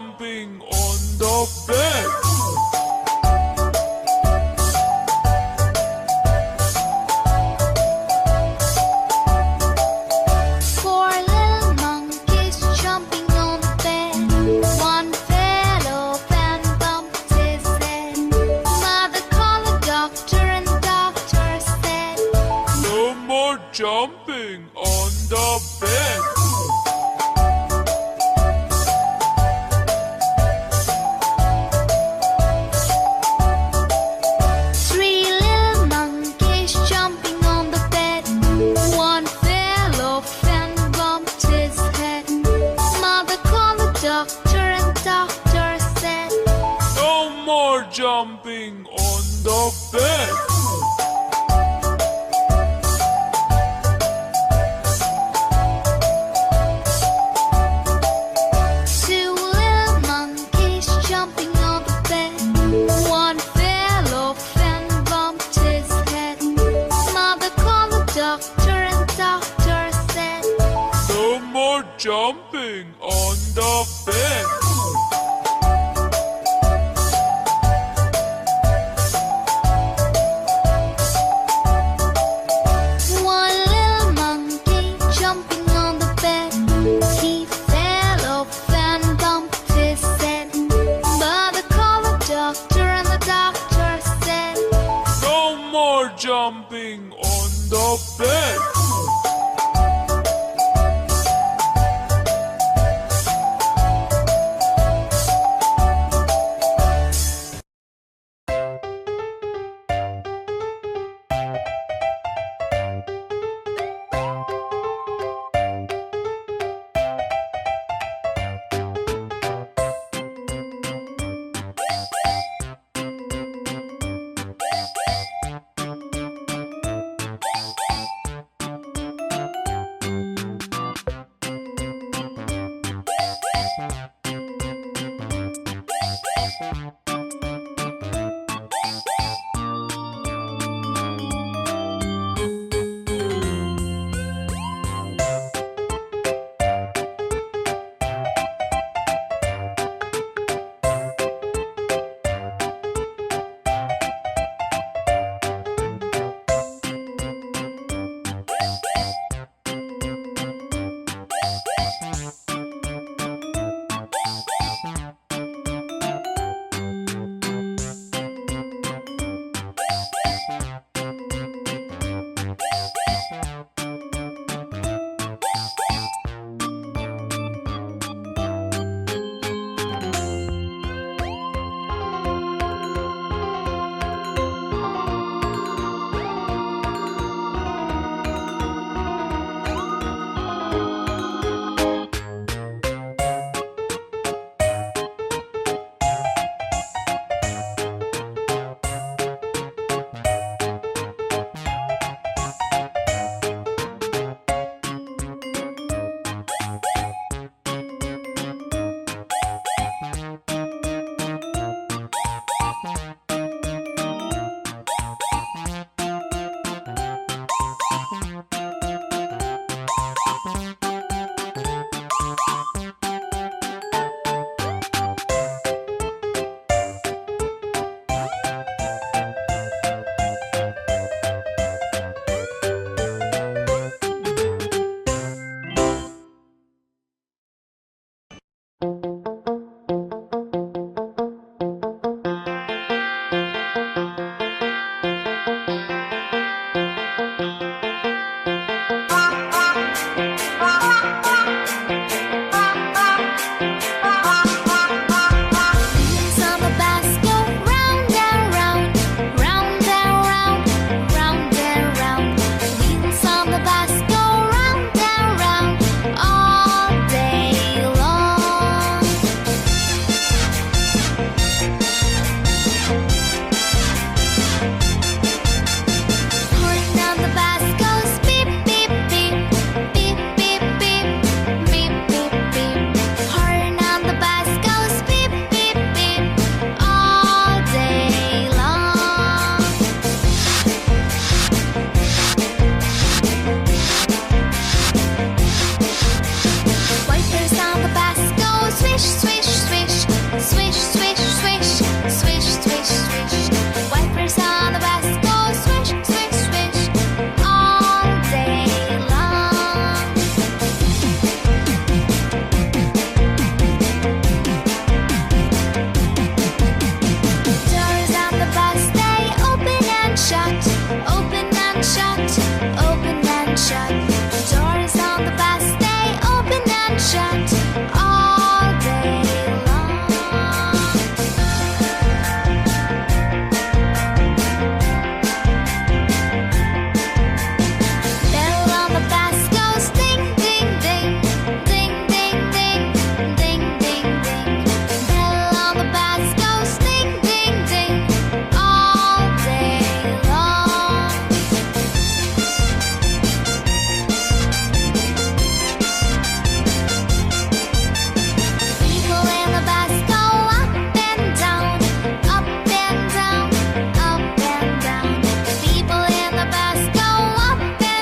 jumping on the bed. Four little monkeys jumping on the bed. One fell off and bumped his head. Mother called a doctor and the doctor said, No more jumping on the bed. Three little monkeys jumping on the bed. One fell off and bumped his head. Mother called the doctor and the doctor said, No more jumping on the bed. Two little monkeys jumping on the bed. One fell off and bumped his head. Mother called the doctor and the doctor said, No more jumping on the bed. One little monkey jumping on the bed. He fell off and bumped his head. Mother called the doctor and the doctor said, No more jumping on the bed.